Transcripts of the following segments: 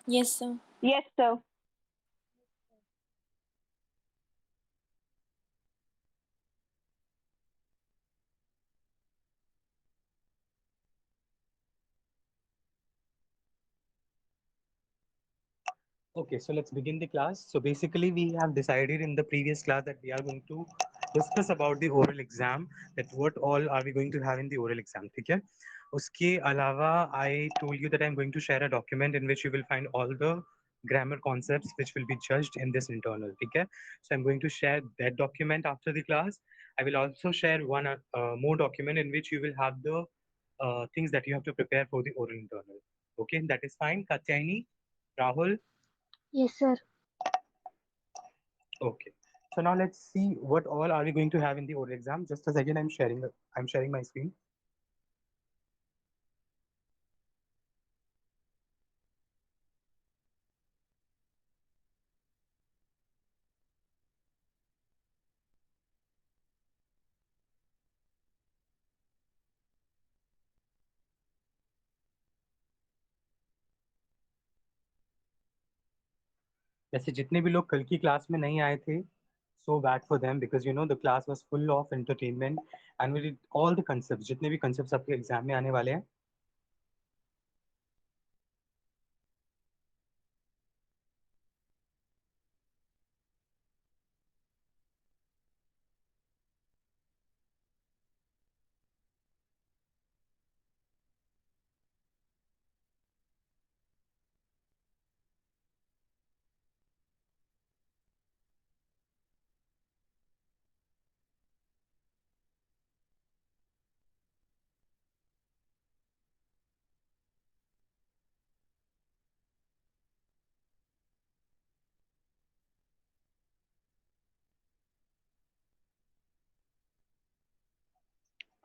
Yes, sir. Yes, sir. Okay, so let's begin the class. So basically, we have decided in the previous class that we are going to discuss about the oral exam, that what all are we going to have in the oral exam, ठीक है? उसके अलावा I told you that I'm going to share a document in which you will find all the grammar concepts which will be judged in this internal, ठीक है? So I'm going to share that document after the class. I will also share one more document in which you will have the things that you have to prepare for the oral internal. Okay, that is fine. Katyayani, Rahul. Yes, sir. Okay. So now let's see what all are we going to have in the oral exam. Just a second, I'm sharing my screen. जैसे जितने भी लोग कल की class में नहीं आए थे, so bad for them because the class was full of entertainment and we did all the concepts. जितने भी concepts आपके एग्जाम में आने वाले हैं,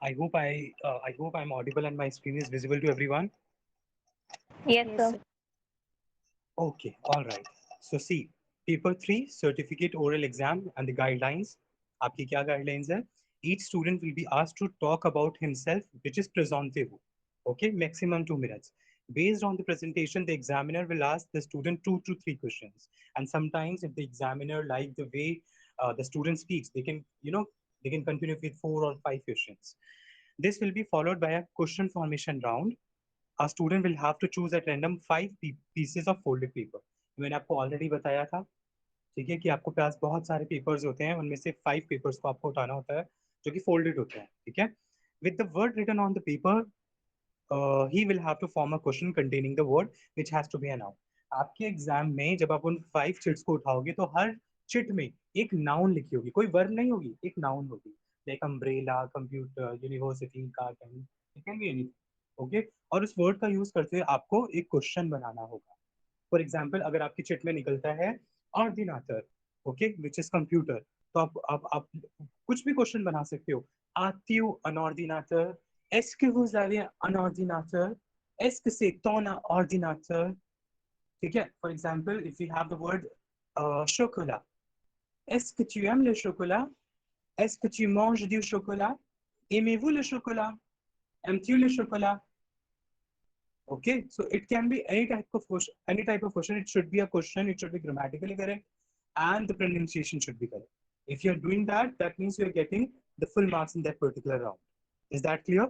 I hope I'm audible and my screen is visible to everyone. Yes, Yes, sir. sir. Okay, all right. So see, paper 3, certificate oral exam and the guidelines. आपकी क्या guidelines है? Each student will be asked to talk about himself, which is presumptive. Okay, maximum 2 minutes. Based on the presentation, the examiner will ask the student 2 to 3 questions. And sometimes, if the examiner like the way the student speaks, they can continue with 4 or 5 questions. This will be followed by a question formation round. A student will have to choose at random pieces of folded paper. मैंने आपको already बताया था, ठीक है, कि आपको पास बहुत सारे पेपर्स होते हैं, उनमें से 5 पेपर्स को आपको उठाना होता है जो कि फोल्डेड होते हैं, ठीक है. With the word written on the paper, he will have to form a question containing the word which has to be a noun. आपके एग्जाम में जब आप उन 5 चिट्स को उठाओगे तो हर चिट में एक नाउन लिखी होगी, कोई वर्ब नहीं होगी, एक नाउन होगी. Like umbrella, computer, university, garden, it can be anything. Okay, और उस वर्ड का यूज करते हुए आपको एक क्वेश्चन बनाना होगा. फॉर एग्जाम्पल, अगर आपकी चिट में निकलता है ऑर्डिनाटर, ओके, विच इज कंप्यूटर, तो आप कुछ भी क्वेश्चन बना सकते हो. आती हूँ अनऑर्डिनाटर, est-ce que vous avez un ordinateur, est-ce que c'est ton ordinateur, ठीक है. For example, if you have the word chocolat, est-ce que tu aimes le chocolat, est-ce que tu manges du chocolat, aimez-vous le chocolat, aimes-tu le chocolat. Okay, so it can be any type of question. Any type of question. It should be a question. It should be grammatically correct, and the pronunciation should be correct. If you're doing that, that means you're getting the full marks in that particular round. Is that clear?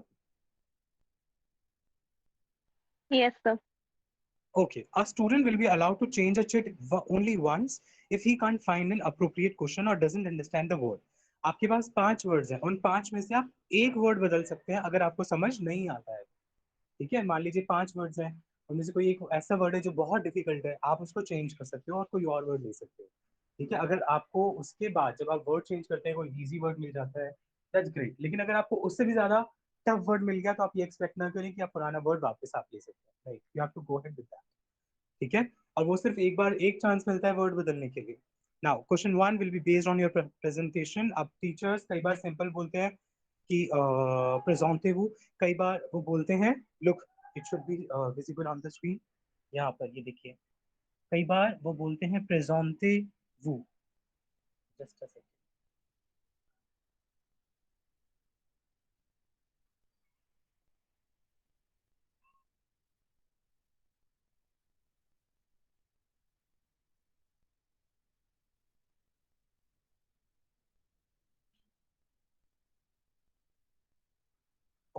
Yes, sir. Okay. A student will be allowed to change a chit only once if he can't find an appropriate question or doesn't understand the word. आपके पास 5 words हैं, उन 5 में से आप एक word बदल सकते हैं अगर आपको समझ नहीं आता है. ठीक है, मान लीजिए 5 वर्ड्स हैं, उनमें से कोई एक ऐसा वर्ड है जो बहुत डिफिकल्ट है, आप उसको चेंज कर सकते हो और कोई और वर्ड ले सकते हो. ठीक है, अगर आपको उसके बाद जब आप वर्ड चेंज करते हैं कोई इजी वर्ड मिल जाता है, दैट्स ग्रेट. लेकिन अगर आपको उससे भी ज्यादा टफ वर्ड मिल गया तो आप ये एक्सपेक्ट ना करें कि आप पुराना वर्ड वापस आप ले सकते हैं. Right, you have to go ahead with that. ठीक है, और वो सिर्फ एक बार एक चांस मिलता है वर्ड बदलने के लिए. Now question 1 will be based on your presentation. अब टीचर्स कई बार सिंपल बोलते हैं कि प्रेजेंटे वो, कई बार वो बोलते हैं, look, it should be visible on the screen. यहाँ पर ये देखिए, कई बार वो बोलते हैं प्रेजेंटे वो. Just a second.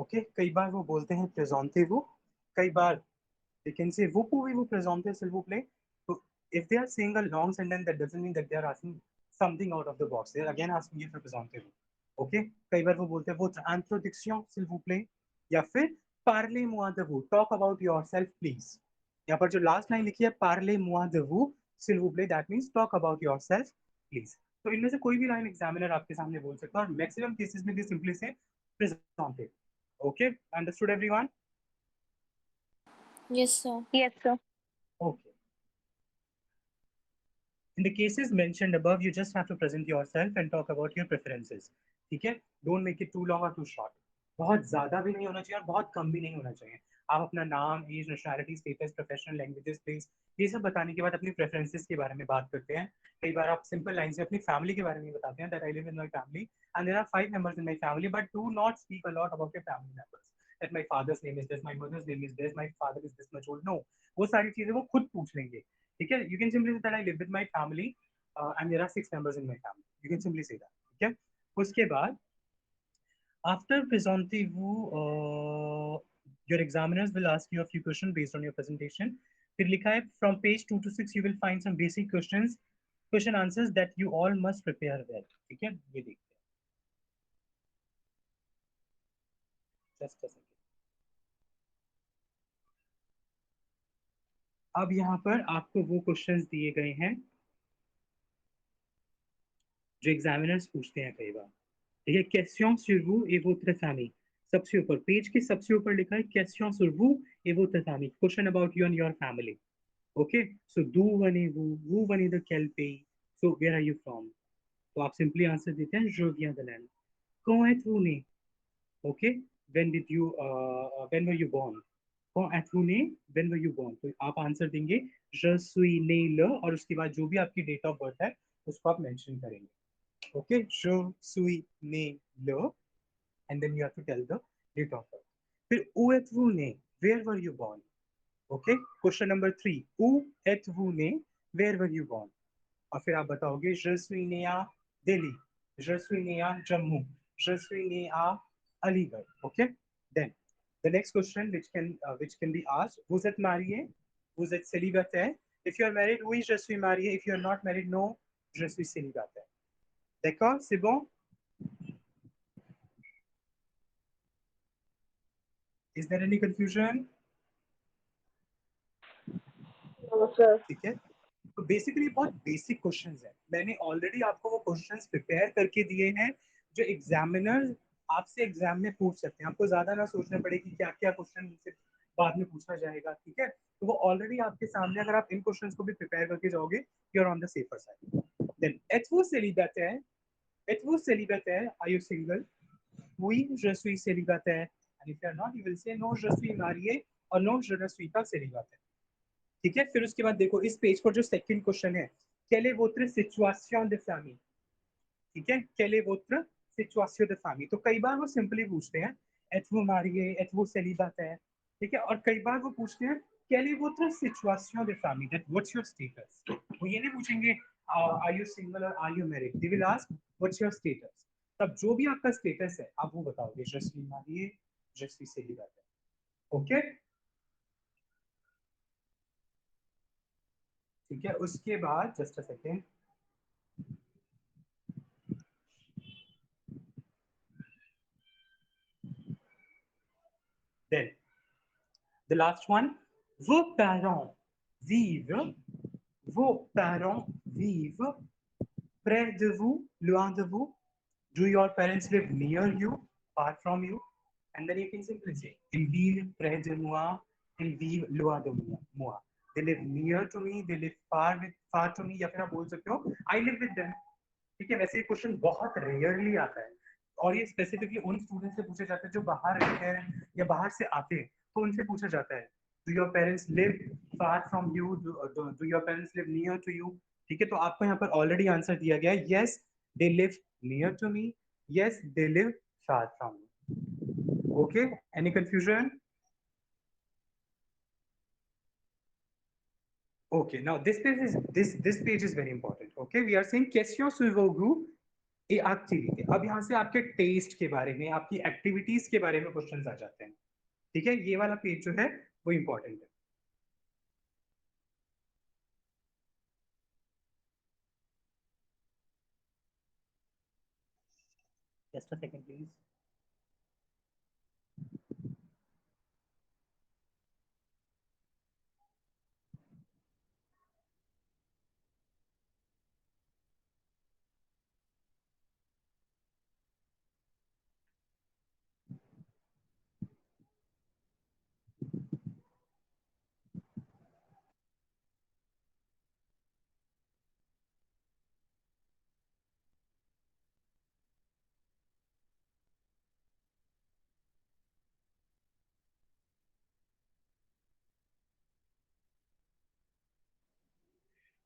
ओके कई बार वो बोलते हैं présentez-vous, कई बार they can say vous pouvez-vous présenter s'il vous plaît. So if they are saying a long sentence, that doesn't mean that they are asking something out of the box. They are again asking you for présentez-vous. Okay कई बार वो बोलते हैं votre introduction s'il vous plaît, या फिर parlez-moi de vous, talk about yourself please. यहाँ पर जो last line लिखी है parlez-moi de vous s'il vous plaît, that means talk about yourself please. तो इनमें से कोई भी लाइन एग्जामिनर आपके सामने बोल सकता है और मैक्सिमम केसेस में दे सिंपली से presented. Okay understood everyone? Yes, sir. Yes, sir. Okay. In the cases mentioned above, you just have to present yourself and talk about your preferences. ठीक है? Don't make it too long or too short. बहुत ज्यादा भी नहीं होना चाहिए और बहुत कम भी नहीं होना चाहिए. आप अपना नाम, age, nationality, status, professional, languages, place, ये सब बताने के बाद अपनी प्रेफरेंसेस के बारे में बात करते हैं. कई बार आप सिंपल लाइन से अपनी फैमिली के बारे में बताते हैं, that I live in my family and there are 5 members in my family, but do not speak a lot about your family members. That my father's name is this, my mother's name is this, my father is this much old. No, वो सारी चीजें वो खुद पूछ लेंगे. ठीक है? You can simply say that I live with my family and there are 6 members in my family. You can simply say that. ठीक है? उसके बाद after présentez-vous, your examiners will ask you a few questions based on your presentation. फिर लिखा है from page 2 to 6 you will find some basic questions, question answers that you all must prepare well. ठीक है? ये देखते हैं. Just a second. अब यहाँ पर आपको वो क्वेश्चंस दिए गए हैं जो एग्जामिनर्स पूछते हैं कई बार. ठीक है? Question sur vous et votre famille. सबसे ऊपर पेज के सबसे ऊपर लिखा है question sur vous et votre famille. Question about you and your family. Okay so d'où venez-vous, vous venez de quel pays, so where are you from. तो आप simply answer देते हैं je viens de l'Inde. quand êtes-vous né. Okay when were you born. quand êtes-vous né, when were you born. तो आप answer देंगे je suis né le और उसके बाद जो भी आपकी डेट ऑफ बर्थ है उसको आप मेंशन करेंगे. Okay, je suis né le, and then you have to tell the date of birth. फिर où êtes-vous né? Where were you born? Okay, question number 3. Où êtes-vous né? Where were you born? और फिर आप बताओगे je suis né à Delhi, je suis né à Jammu, je suis né à Aligarh. Okay, then the next question which can be asked, vous êtes marié? Vous êtes célibataire? If you are married, oui, je suis marié. If you are not married, no, je suis célibataire. D'accord, c'est bon? Is there any confusion? No, sir. ठीक है, तो basically बहुत basic questions हैं. मैंने already आपको वो questions prepare करके दिए हैं जो एग्जामिनर आपसे एग्जाम में पूछ सकते हैं. आपको ज्यादा ना सोचना पड़े कि क्या क्या क्वेश्चन मुझसे बाद में पूछा जाएगा. ठीक है, तो वो ऑलरेडी आपके सामने, अगर आप इन क्वेश्चंस को भी प्रिपेयर करके जाओगे, you are on the safer side. Then êtes-vous célibataire? Êtes-vous célibataire? Are you single? Oui, je suis célibataire. And if you are not, you will say no, je suis marié, or no, je ne suis pas célibataire. ठीक है, फिर उसके बाद देखो इस page पर जो second question है, quelle est votre situation de famille. ठीक है, quelle est votre situation de famille. तो कई बार वो सिंपली पूछते हैं êtes-vous marié, êtes-vous célibataire. ठीक है, और कई बार वो पूछते हैं quelle est votre situation de famille, that what's your status. वो ये नहीं पूछेंगे are you single or are you married. They will ask what's your status. तब जो भी आपका स्टेटस है आप वो बताओगे je suis marié, je suis célibataire. Okay ठीक है, उसके बाद just a second. Then the last one, vos parents vivent, vos parents vivent près de vous, loin de vous. Do your parents live near you, far from you? And then you can simply say ils vivent près de moi, ils vivent loin de moi. They live near to me, they live far to me. या फिर आप बोल सकते हो I live with them. ठीक है, वैसे ये क्वेश्चन बहुत रेयरली आता है और ये स्पेसिफिकली उन स्टूडेंट से पूछे जाते हैं जो बाहर रहते हैं या बाहर से आते हैं, तो उनसे पूछा जाता है do your parents live far from you, do your parents live near to you. ठीक है, तो आपको यहाँ पर ऑलरेडी आंसर दिया गया है yes they live near to me, yes they live far from me. Okay, any confusion? Okay, now this page is very important. Okay, we are saying question suivez-vous ये आप ठीक है। अब यहाँ से आपके टेस्ट के बारे में, आपकी एक्टिविटीज के बारे में क्वेश्चंस आ जाते हैं। ठीक है, ये वाला पेज जो है वो इंपॉर्टेंट है। Just a second please.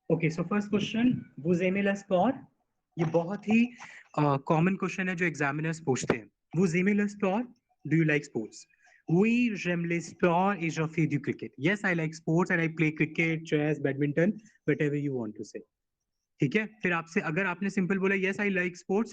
Okay, so first question, vous aimez le sport? ये बहुत ही कॉमन क्वेश्चन है जो एग्जामिनर्स पूछते हैं। Vous aimez le sport? Do you like sports? Oui, j'aime les sports et je fais du cricket. Yes, I like sports and I play cricket, chess, badminton, whatever you want to say. ठीक है, फिर आपसे अगर आपने simple बोला yes I like sports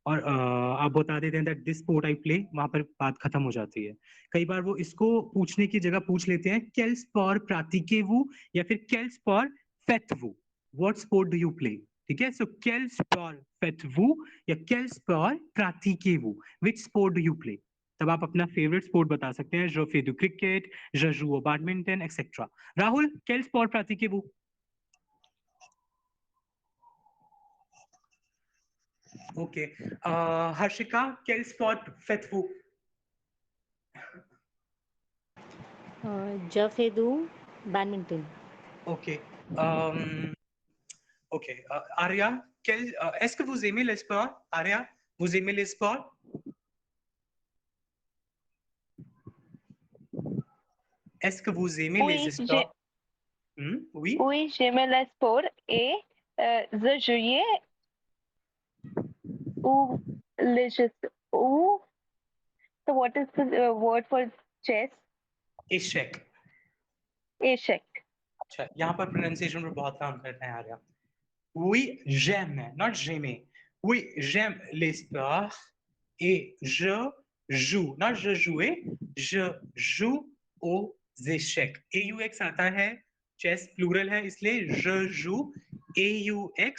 और आप बता देते हैं that this sport I play, वहां पर बात खत्म हो जाती है। कई बार वो इसको पूछने की जगह पूछ लेते हैं quel sport pratiquez-vous या फिर quel sport faites-vous? What sport do you play? ठीक है, so quel sport faites-vous या quel sport pratiquez-vous? Which sport do you play? तब आप अपना फेवरेट स्पोर्ट बता सकते हैं। Je fais du cricket, je joue au badminton, etc. Rahul, quel sport pratiquez-vous? Ok. Harshika, quel sport faites-vous? Je fais du badminton. Ok. Ok. Arya, est-ce que vous aimez les sports? Arya, vous aimez les sports? Est-ce que vous aimez les Oui, sports? Oui. oui, j'aime le sport et je jouais ou les jeux ou so what is the word for chess? Échec. Échec. अच्छा, यहाँ पर pronunciation पर बहुत काम करते हैं Arya. Oui, j'aime, not j'aimais. Oui, j'aime les sports et je joue, not je jouais, je joue aux échecs. AUX आता है, chess plural है इसलिए je joue, AUX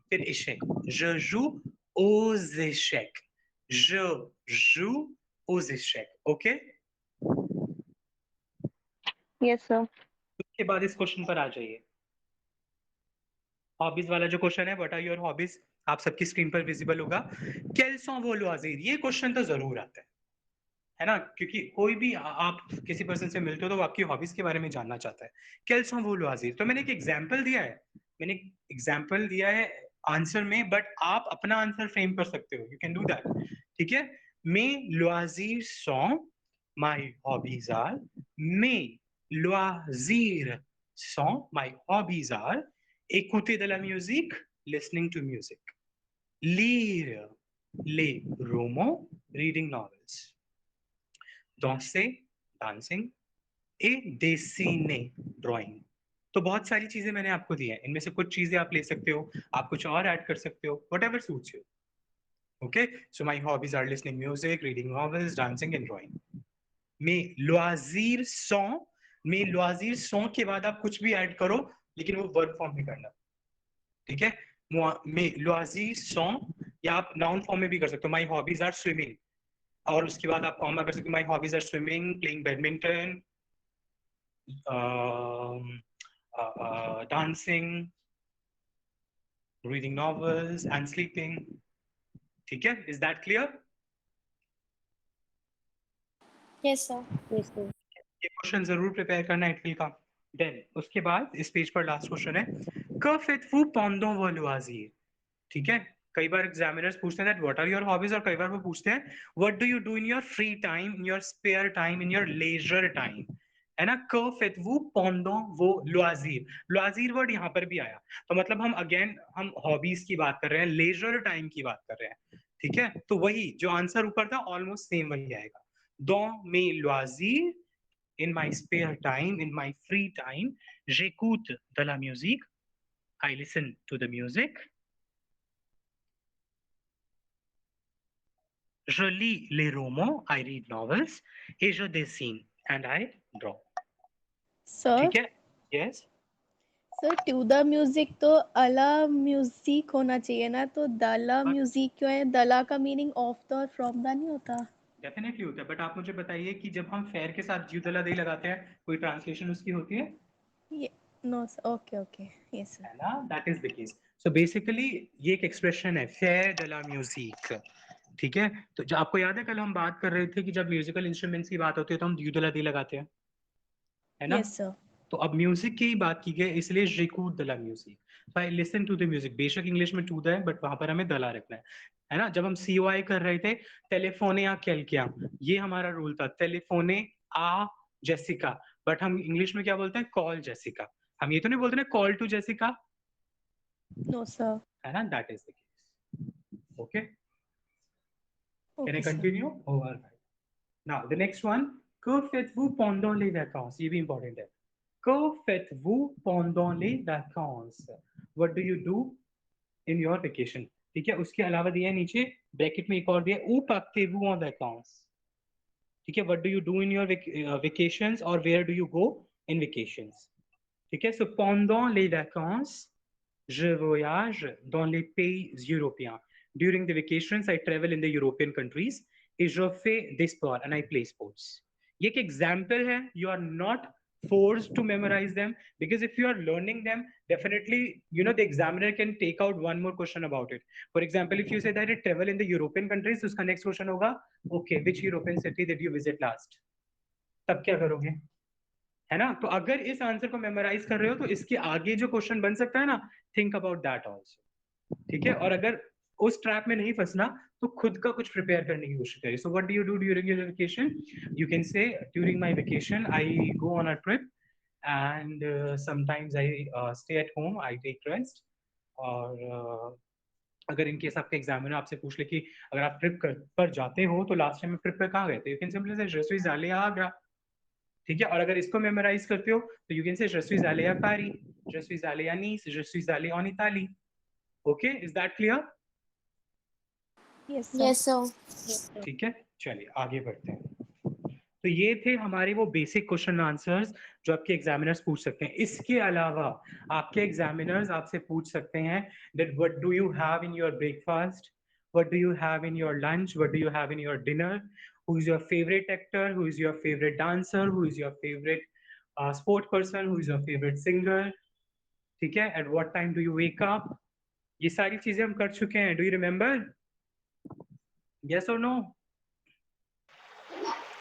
फिर échec. Je joue aux échecs. Je joue aux échecs. OK? Yes, sir. उसके बाद इस question पर आ जाइए। हॉबीज वाला जो क्वेश्चन है, व्हाट आर योर हॉबीज, आप सबकी स्क्रीन पर विजिबल होगा। quels sont vos loisirs? ये क्वेश्चन तो जरूर आता है ना, क्योंकि कोई भी आप किसी पर्सन से मिलते हो तो वो आपकी हॉबीज के बारे में जानना चाहता है। quels sont vos loisirs? तो मैंने एक एग्जांपल दिया है, आंसर में, बट आप अपना आंसर फ्रेम कर सकते हो। You can do that. ठीक है, mes loisirs sont, my hobbies are, mes loisirs sont, my hobbies are écouter de la musique, listening to music, lire les romans, reading novels, danser, dancing et dessiner, drawing। तो बहुत सारी चीजें मैंने आपको दी हैं, इनमें से कुछ चीजें आप ले सकते हो, आप कुछ और ऐड कर सकते हो, whatever suits you. Okay, so my hobbies are listening music, reading novels, dancing and drawing. mes loisirs sont के बाद आप कुछ भी ऐड करो, लेकिन वो वर्ब फॉर्म में करना। ठीक है, mes loisirs sont, या आप नाउन फॉर्म में भी कर सकते हो, my hobbies are swimming, और उसके बाद आप कॉमा कर सकते हो, my hobbies are swimming, playing badminton, dancing, reading novels and sleeping. ठीक है, is that clear? Yes, sir. Yes, sir. ये क्वेश्चन जरूर प्रिपेयर करना एटफिल का। देन उसके बाद इस पेज पर लास्ट क्वेश्चन है, que faites-vous pendant vos loisirs? ठीक है, कई बार एग्जामिनर्स पूछते हैं व्हाट आर योर हॉबीज, और कई बार वो पूछते हैं what do you do in your free time, in your spare time, in your leisure time, है ना। que faites-vous pendant vos loisirs? loisir word यहाँ पर भी आया, तो मतलब हम अगेन हम हॉबीज की बात कर रहे हैं, लेजर टाइम की बात कर रहे हैं। ठीक है, तो वही जो आंसर ऊपर था ऑलमोस्ट सेम वही आएगा। dans mes loisirs, in my spare time, in my free time, j'écoute de la musique, I listen to the music, Je lis les romans, I read novels, et je dessine, and I draw. Sir ठीक है? Yes? Sir to the music तो अला music होना चाहिए ना, तो दला But music क्यों है? दला का मीनिंग ऑफ द और फ्रॉम द नहीं होता? डेफिनेटली होता है, बट आप मुझे बताइए कि जब हम फेयर के साथ जीवदला दे लगाते हैं, कोई ट्रांसलेशन उसकी होती है? ये no sir, okay okay, yes sir. है ना? That is the case. So basically ये एक एक्सप्रेशन है, फेयर de la musique. ठीक है? तो जो आपको याद है कल हम बात कर रहे थे कि जब म्यूजिकल इंस्ट्रूमेंट्स की बात होती है तो हम द्युदला दी लगाते हैं, है ना? Yes sir. तो अब म्यूजिक की ही बात की गई, इसलिए j'écoute de la musique. So I listen to the music. बेशक इंग्लिश में टू द है, बट वहां पर हमें दला रखना है ना? जब हम COI कर रहे थे, टेलीफोने आ क्या, ये हमारा रूल था, टेलीफोने आ जेसिका, बट हम इंग्लिश में क्या बोलते हैं? Call Jessica. हम ये तो नहीं बोलते ना call to Jessica, no sir. है ना? That is the case. Okay? Can I okay sir. continue? Oh, all right. Now, the next one. Que faites-vous pendant les vacances? ये भी important है. Que faites-vous pendant les vacances? What do you do in your vacation? ठीक है, उसके अलावा दिया है नीचे ब्रैकेट में एक और दिया, où partez-vous en vacances? ठीक है, what do you do in your vacations or where do you go in vacations? ठीक है, so pendant les vacances, je voyage dans les pays européens. During the vacations, I travel in the European countries. Et je fais des sports and I play sports. ये एक example है. You are not forced to memorize them, because if you are learning them, definitely, the examiner can take out one more question about it. For example, if you say that I travel in the European countries, तो उसका next question होगा, okay, which European city did you visit last? तब क्या करोगे? है ना? तो अगर इस आंसर को मेमोराइज कर रहे हो तो इसके आगे जो क्वेश्चन बन सकता है ना, थिंक अबाउट दैट आल्सो. ठीक है? और अगर उस ट्रैप में नहीं फंसना तो खुद का कुछ प्रिपेयर करने की कोशिश करिए. So what do you do during your vacation? You can say during my vacation I go on a trip and sometimes I stay at home, I take rest. और अगर इन केस आपके examiner आपसे पूछ ले कि अगर आप trip पर जाते हो तो लास्ट टाइम ट्रिप पर कहाँ गए थे, यू कैन सिंपली से je suis allé à Agra. ठीक है? और अगर इसको मेमोराइज करते हो तो यू कैन से je suis allé à Paris, je suis allé à Nice, je suis allé en Italie. Okay, is that clear? Yes Yes, sir. sir. ठीक है, चलिए आगे बढ़ते हैं. तो ये थे हमारे वो बेसिक क्वेश्चन आंसर्स जो आपके एग्जामिनर्स पूछ सकते हैं. इसके अलावा आपके एग्जामिनर्स आपसे पूछ सकते हैं that what do you have in your breakfast, what do you have in your lunch, what do you have in your dinner, who is your favorite actor, who is your favorite dancer, who is your favorite sport person, who is your favorite singer. ठीक है? at what time do you wake up? ये सारी चीजें हम कर चुके हैं. do you remember? yes or no?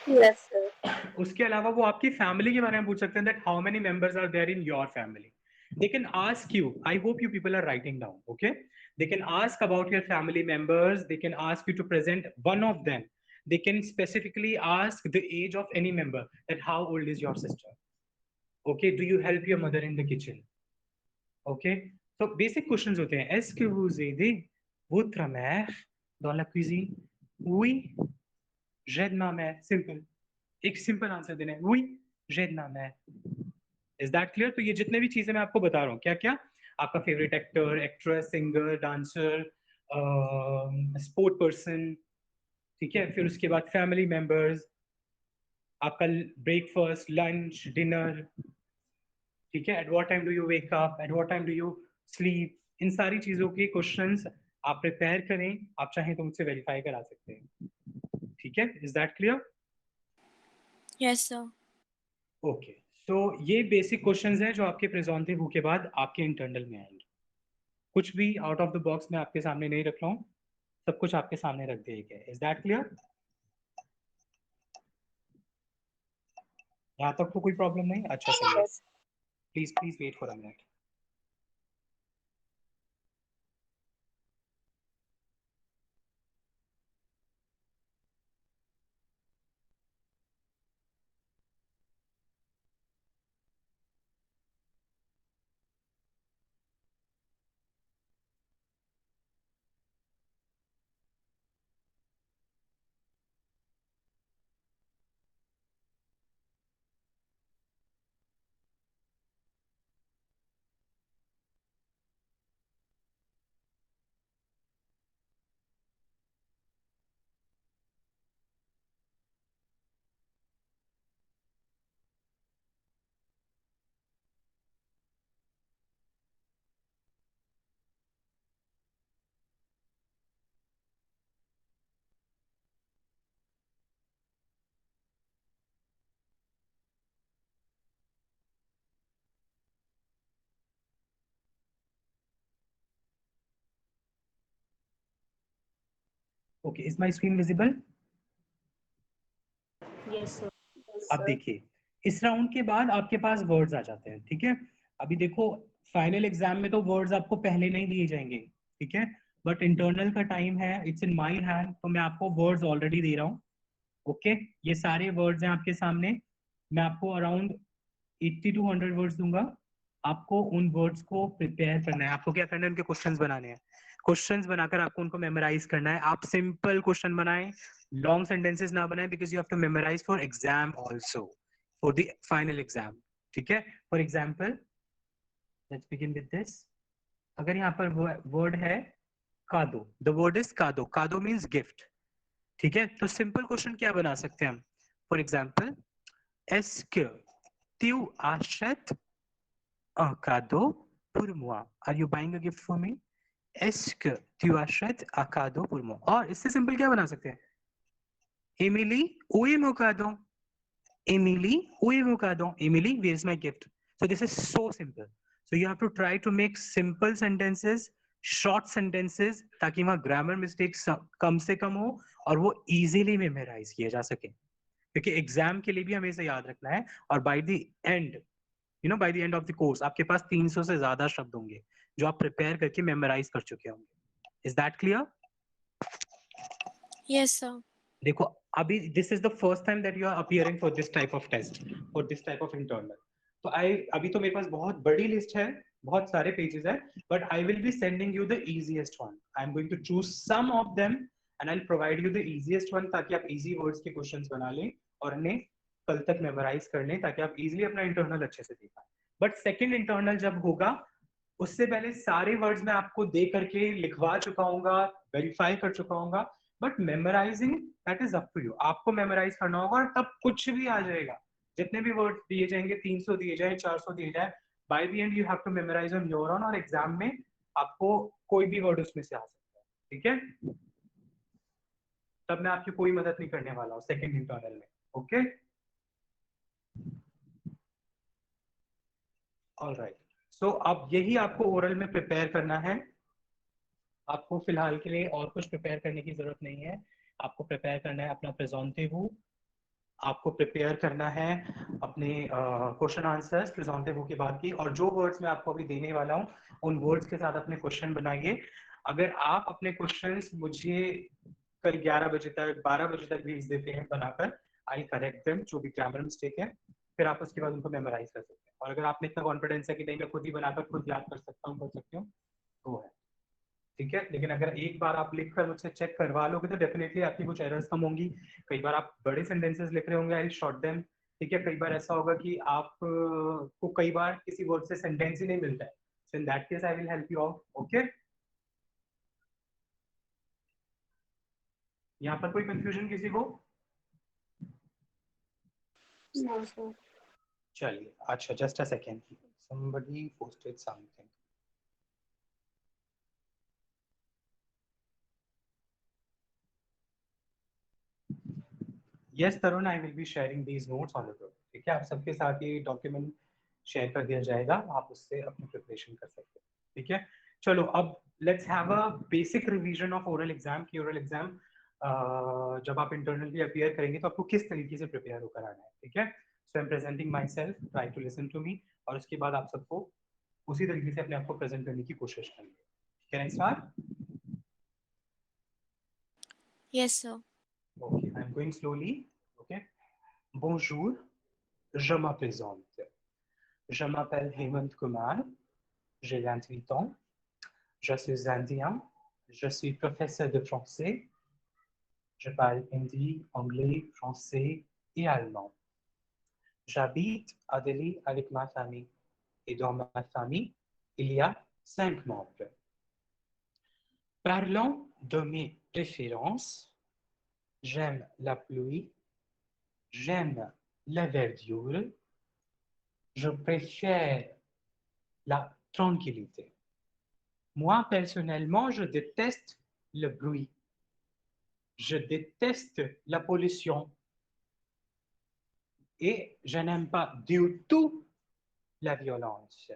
Yes, sir. उसके अलावा वो आपकी फैमिली के बारे में पूछ सकते हैं that how many members are there in your family. They can ask you, I hope you people are writing down, okay? They can ask about your family members, they can ask you to present one of them. They can specifically ask the age of any member, that how old is your sister? Okay, do you help your mother in the kitchen? Okay, so basic questions होते हैं. Est-ce que vous aidez votre mère dans la cuisine? Oui, j'aide ma mère. Simple. एक simple answer देना है, oui, j'aide ma mère. Is that clear? तो ये जितने भी चीजें मैं आपको बता रहा हूँ, क्या क्या आपका favourite actor, actress, singer, dancer, sport person, ठीक है? फिर उसके बाद फैमिली मेंबर्स, आपका ब्रेकफास्ट, लंच, डिनर, ठीक है? At what time do you wake up, at what time do you sleep, इन सारी चीजों के क्वेश्चंस आप प्रिपेयर करें. आप चाहें तो मुझसे वेरीफाई करा सकते हैं. ठीक है? Is that clear? Yes, sir. Okay, so ये बेसिक क्वेश्चंस हैं जो आपके प्रेजेंटिव के बाद आपके इंटरनल में आएंगे. कुछ भी आउट ऑफ द बॉक्स मैं आपके सामने नहीं रख रहा हूँ, सब कुछ आपके सामने रख दिया गया है. Is that clear? यहाँ तक तो कोई प्रॉब्लम नहीं? अच्छा, चलिए, Yes. Please please wait for a minute. Okay, is my screen visible? Yes, sir. अब देखिए, इस राउंड के बाद आपके पास वर्ड्स आ जाते हैं, ठीक है? अभी देखो, फाइनल एग्जाम में तो वर्ड्स आपको पहले नहीं दिए जाएंगे, ठीक है? बट इंटरनल का टाइम है, इट्स इन माय हैंड, तो मैं आपको वर्ड्स ऑलरेडी दे रहा हूँ। ओके, ये सारे वर्ड्स हैं आपके सामने। मैं आपको अराउंड 80 to 100 वर्ड्स दूंगा। आपको उन वर्ड्स को प्रिपेयर करना है। आपको क्या करना है? उनके क्वेश्चंस बनाने हैं। क्वेश्चंस बनाकर आपको उनको मेमोराइज करना है। आप सिंपल क्वेश्चन बनाएं, लॉन्ग सेंटेंसेस ना बनाएं, because you have to memorise for exam also, for the final exam, ठीक है? For example, let's begin with this. अगर यहाँ पर वर्ड है कादो, द वर्ड इज कादो। कादो मीन्स गिफ्ट, ठीक है? तो सिंपल क्वेश्चन क्या बना सकते हैं हम? For example, est-ce que tu achètes un cadeau pour moi? Are you buying a gift for me? Est-ce que tu achètes un cadeau pour moi? और इससे सिंपल क्या बना सकते हैं? Emily, où est mon cadeau? Emily, où est mon cadeau? Emily, where is my gift? So this is so simple. So you have to try to make simple sentences, short sentences, ताकि वहाँ grammar mistakes कम से कम हो और वो easily memorize किए जा सके, क्योंकि एग्जाम के लिए भी हमें इसे याद रखना है। और bye the and, bye the end of the course आपके पास 300 से ज्यादा शब्द होंगे जो आप प्रिपेयर करके मेमोराइज कर चुके होंगे। Is that clear? Yes, sir. देखो, अभी this is the first time that you are appearing for this type of test, for this type of internal. तो अभी तो मेरे पास बहुत बड़ी लिस्ट है, बहुत सारे पेजेस है, but I will be sending you the easiest one. I am going to choose some of them and I will provide you the easiest one, ताकि आप इजी वर्ड्स के क्वेश्चंस बना लें और उन्हें कल तक मेमोराइज कर लें, ताकि आप इजीली अपना इंटरनल अच्छे से दे पाए। बट सेकंड इंटरनल जब होगा, उससे पहले सारे वर्ड्स मैं आपको दे करके लिखवा चुका हूँ, वेरीफाई कर चुका हूँ, but memorising that is up to you. आपको मेमोराइज करना होगा और तब कुछ भी आ जाएगा। जितने भी वर्ड दिए जाएंगे, 300 दिए जाए, 400 दिए जाए, by the end you have to memorise on your own, और एग्जाम में आपको कोई भी वर्ड उसमें से आ सकता है, ठीक है? तब मैं आपकी कोई मदद नहीं करने वाला हूँ सेकंड इंटरनल में। Okay, alright. सो अब यही आपको ओरल में प्रिपेयर करना है। आपको फिलहाल के लिए और कुछ प्रिपेयर करने की जरूरत नहीं है। आपको प्रिपेयर करना है अपना प्रेजेंटेबल, आपको प्रिपेयर करना है अपने क्वेश्चन आंसर्स प्रेजेंटेबल के बाद की, और जो वर्ड्स मैं आपको अभी देने वाला हूँ उन वर्ड्स के साथ अपने क्वेश्चन बनाइए। अगर आप अपने क्वेश्चंस मुझे कल 11 बजे तक 12 बजे तक भेज देते हैं बनाकर, आई करेक्ट देम जो भी ग्रामर मिस्टेक है, फिर आप उसके बाद उनको मेमोराइज कर सकते हैं। और अगर आपने इतना कॉन्फिडेंस है कि नहीं मैं खुद ही बनाकर खुद याद कर सकता हूँ, कर सकती हूँ, तो है, ठीक है? लेकिन अगर एक बार आप लिख कर मुझसे चेक करवा लोगे तो डेफिनेटली आपकी कुछ एरर्स कम होंगी। कई बार आप बड़े सेंटेंसेस लिख रहे होंगे, आई शॉर्ट देम, ठीक है? कई बार ऐसा होगा कि आप को कई बार किसी वर्ड से सेंटेंस ही नहीं मिलता है, so in that case I will help you out. Okay, यहाँ पर कोई कंफ्यूजन किसी को? No, sir. चलिए, अच्छा, just a second, somebody posted something. Yes, Tarun, I will be sharing these notes on the group. ठीक है, आप सबके साथ ये डॉक्यूमेंट शेयर कर दिया जाएगा, आप उससे अपनी प्रिपरेशन कर सकते हैं, ठीक है? चलो, अब let's have a basic revision of oral exam की ओरल एग्जाम जब आप इंटरनल भी अपीयर करेंगे तो आपको किस तरीके से प्रिपेयर होकर आना है, ठीक है? So I am presenting myself, try to listen to me, और उसके बाद आप सबको उसी तरीके से अपने आप को प्रेजेंट करने की कोशिश करेंगे। Can I start? Yes, sir. Okay, I'm going slowly. Okay. Bonjour, je me présente. Je m'appelle Hemant Kumar, j'ai 28 ans, je suis indien, je suis professeur de français, je parle hindi, anglais, français et allemand. J'habite à Delhi avec ma famille et dans ma famille, il y a 5 membres. Parlons de mes préférences. J'aime la pluie, j'aime la verdure, je préfère la tranquillité. Moi, personnellement, je déteste le bruit. Je déteste la pollution. Et je n'aime pas du tout la violence.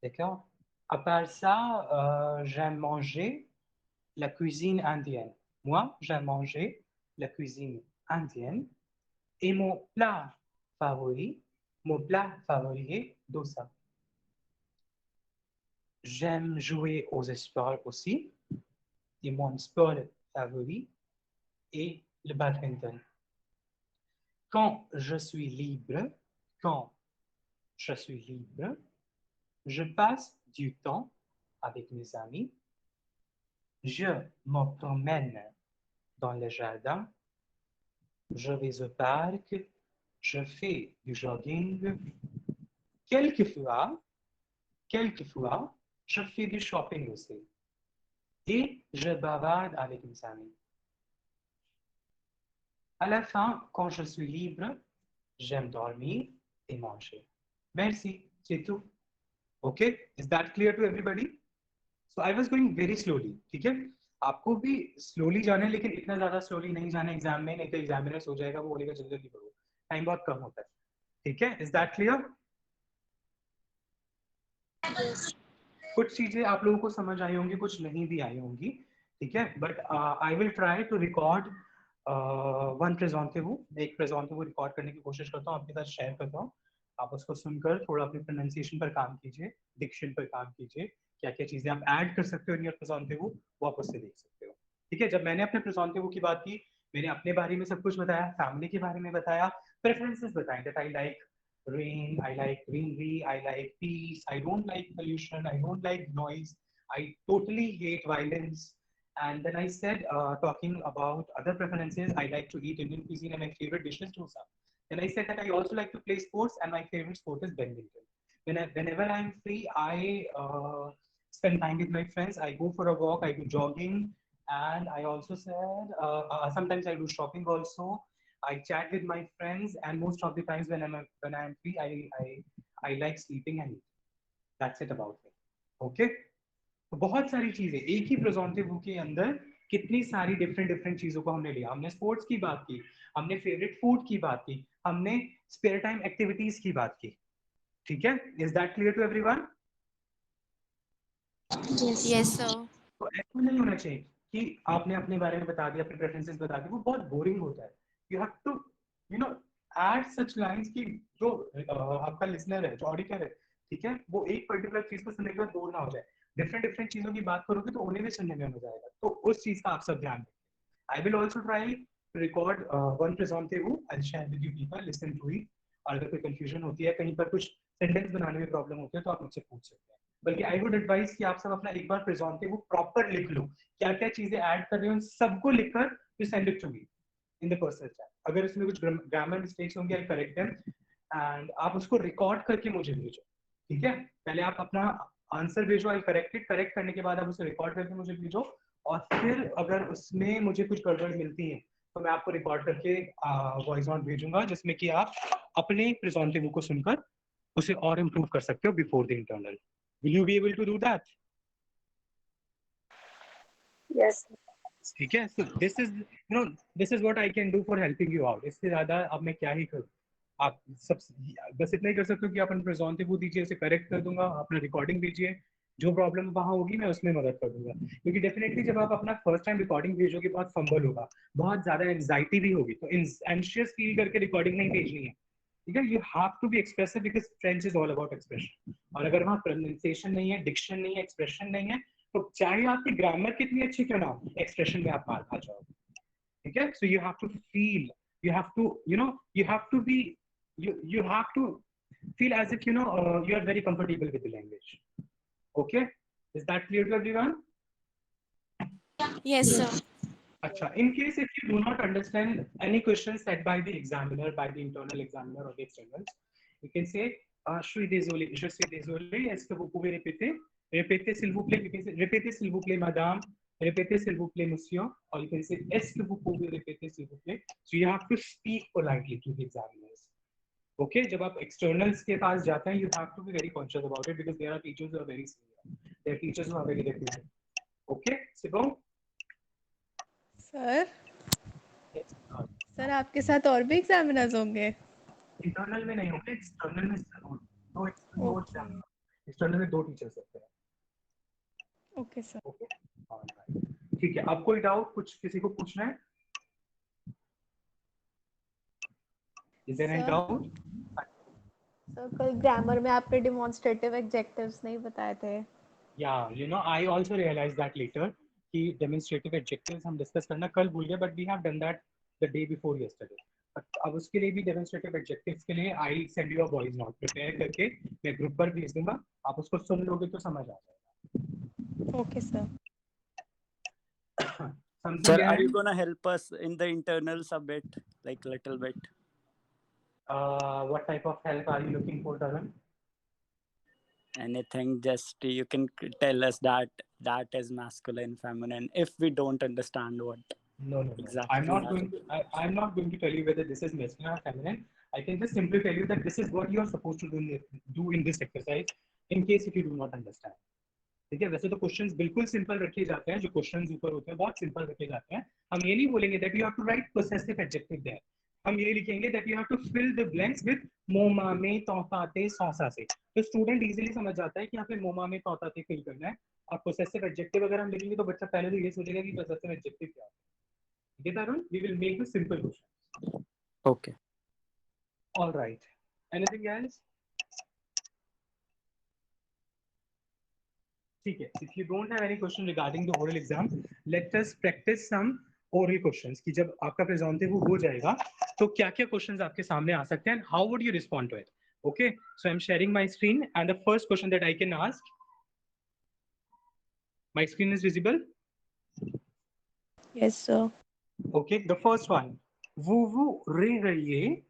D'accord? À part ça, j'aime manger, la cuisine indienne. Moi, j'aime manger la cuisine indienne et mon plat favori est dosa. J'aime jouer aux sports aussi et mon sport favori est le badminton. Quand je suis libre, quand je suis libre, je passe du temps avec mes amis, je me promène dans le jardin, je vais au parc, je fais du jogging. Quelquefois, quelquefois, je fais du shopping aussi. Et je bavarde avec mes amis. À la fin, quand je suis libre, j'aime dormir et manger. Merci, c'est tout. Okay, is that clear to everybody? So I was going very slowly. ठीक है, आपको भी slowly जाना है, लेकिन इतना ज्यादा slowly नहीं जाना एग्जाम में, नहीं तो एग्जामिनर सो जाएगा, वो बोलेगा जल्दी जल्दी पढ़ो, टाइम बहुत कम होता है. ठीक है, is that clear? Yes. कुछ चीजें आप लोगों को समझ आई होंगी, कुछ नहीं भी आई होंगी. ठीक है, but I will try to record one presentable. एक प्रेजेंटेबल रिकॉर्ड करने की कोशिश करता हूँ, आपके साथ शेयर करता हूँ. आप उसको सुनकर थोड़ा अपनी प्रोनाउंसिएशन पर काम कीजिए, डिक्शन पर काम कीजिए, क्या क्या चीजें आप ऐड कर सकते हो इन योर प्रेजेंटेबल, वो आप उससे देख सकते हो. ठीक है, जब मैंने अपने प्रेजेंटेबल की बात की, मैंने अपने बारे में सब कुछ बताया, फैमिली के बारे में बताया, प्रेफरेंसेस बताए, that I like rain, I like greenery, I like peace, I don't like pollution, I don't like noise, I totally hate violence. And then I said, talking about other preferences, I like to eat Indian cuisine and my favorite dish is dosa. Then I said that I also like to play sports and my favorite sport is badminton. Whenever I'm free, I spend time with my friends. I go for a walk, I do jogging, and I also said sometimes I do shopping also. I chat with my friends, and most of the times when I'm free, I like sleeping and eating. That's it about me. Okay? तो बहुत सारी चीजें एक ही प्रेजेंटेटिव के अंदर, कितनी सारी different different चीजों को हमने लिया. हमने स्पोर्ट्स की बात की, हमने फेवरेट फूड की बात की, हमने स्पेयर टाइम एक्टिविटीज की बात की. ठीक है, is that clear to everyone? Yes. Yes, sir. तो ऐसा नहीं होना चाहिए कि आपने अपने बारे में बता दिया, अपने प्रेफरेंसेस बता दिए, वो बहुत बोरिंग होता है. You have to you know add such lines कि जो आपका लिसनर है, जो ऑडिटर है, ठीक है, वो एक पर्टिकुलर चीज को सुनने के बाद बोर ना हो जाए. डिफरेंट डिफरेंट चीजों की बात करोगे तो उन्हें भी सुनने में मजा आएगा. तो उस चीज का आप सब ध्यान रखें. I will also try to record one presentative, I share with you people, listen to it. और अगर कोई कंफ्यूजन होती है, कहीं पर कुछ सेंटेंस बनाने में प्रॉब्लम होती है, तो आप मुझसे पूछ सकते हैं. बल्कि आई वुड एडवाइस कि आप सब अपना एक बार प्रेजेंटेटिव प्रॉपर लिख लो, क्या क्या चीजें ऐड कर रहे हो, सबको लिखकर you send it to me in the personal chat. अगर इसमें कुछ ग्रामर मिस्टेक्स होंगे, आई करेक्ट देम, एंड आप उसको रिकॉर्ड करके मुझे भेजो. ठीक है, पहले आप अपना आंसर भेजो, आई करेक्ट इट, करेक्ट करने के बाद आप उसे रिकॉर्ड करके मुझे भेजो, और फिर अगर उसमें मुझे कुछ गड़बड़ मिलती है तो मैं आपको रिकॉर्ड करके वॉइस नोट भेजूंगा, जिसमें कि आप अपने प्रेजेंटेटिव को सुनकर उसे और इम्प्रूव कर सकते हो before the internal. Will you be able to do that? Yes. ठीक है, so this is what I can do for helping you out. इससे ज्यादा अब मैं क्या ही करूँ. आप सब बस इतना ही कर सकते हो कि आप अपने प्रेजेंटेटिव दीजिए, उसे करेक्ट कर दूंगा, अपना रिकॉर्डिंग दीजिए, जो प्रॉब्लम वहां होगी मैं उसमें मदद कर दूंगा. क्योंकि डेफिनेटली जब आप अपना फर्स्ट टाइम रिकॉर्डिंग भेजोगे, बहुत फंबल होगा, बहुत ज्यादा एंजाइटी भी होगी, तो एंशियस फील करके रिकॉर्डिंग नहीं भेजनी है. ठीक है, you have to be expressive because French is all about expression. और अगर वहाँ प्रोनाउंसिएशन नहीं है, डिक्शन नहीं है, एक्सप्रेशन नहीं है, तो चाहे आपकी ग्रामर कितनी अच्छी क्यों ना हो, एक्सप्रेशन में आप मार खा जाओगे. ठीक है, so you have to feel, you have to you have to be you have to feel as if you are very comfortable with the language. Okay, is that clear to everyone? Yes, sir. Acha, in case if you do not understand any questions set by the examiner, by the internal examiner or the externals, you can say je suis désolé, est-ce que vous pouvez répéter s'il vous plaît. You can say répétez s'il vous plaît madame, répétez s'il vous plaît monsieur, or you can say est-ce que vous pouvez répéter s'il vous plaît. So you have to speak politely to the examiners. Okay, जब आप externals के पास जाते हैं, you have to be very conscious about it because there are teachers who are very senior, there are teachers who are very reputed. Okay, Sibam? Sir Yes. Sir आपके साथ और भी examiners होंगे? इंटरनल में नहीं होंगे, एक्सटर्नल में जरूर. दो ओके एक्सटर्नल में 2 टीचर्स होते हैं. Okay sir. Okay, alright. ठीक है, अब कोई डाउट कुछ किसी को पूछना है? Is there any sir doubt? Sir कल ग्रामर में आपने डिमॉन्स्ट्रेटिव एडजेक्टिव्स नहीं बताए थे। Yeah, you know, I also realized that later कि demonstrative adjectives हम discuss करना कल भूल गए, but we have done that the day before yesterday. अब उसके लिए भी demonstrative adjectives के लिए I send you a voice note prepare करके मैं ग्रुप पर भेज दूंगा, आप उसको सुन लोगे तो समझ आ जाएगा। Okay sir. Something Sir, are you else? gonna help us in the internals a bit, like little bit? What type of help are you looking for, Tarun? Anything, just you can tell us that that is masculine, feminine, if we don't understand what No, no, no. exactly that is. I'm not going to tell you whether this is masculine or feminine. I can just simply tell you that this is what you are supposed to do in this exercise in case if you do not understand. ठीक है, वैसे तो questions बिल्कुल simple रखे जाते हैं, जो questions ऊपर होते हैं बहुत सिंपल रखे जाते हैं। हम ये नहीं बोलेंगे that you have to write possessive adjective there, हम ये लिखेंगे that you have to fill the blanks with मोमा में तौताते सौसा से। तो स्टूडेंट इजीली समझ जाता है कि यहाँ पे मोमा में तौताते फिल करना है। और पोसेसिव एडजेक्टिव अगर हम लिखेंगे तो बच्चा पहले तो ये सोचेगा कि पोसेसिव एडजेक्टिव क्या है। ठीक है Tarun, we will make the simple question. Okay. All right, anything else? ठीक है, if you don't have any question regarding the oral exam, let us practice some oral questions कि जब आपका प्रेजेंटेटिव हो जाएगा तो क्या क्या क्वेश्चंस आपके सामने आ सकते हैं, how would you respond to it? Okay, so I'm sharing my screen and the first question that I can ask, my screen is visible? Yes sir. Okay, the first one, vous réveillez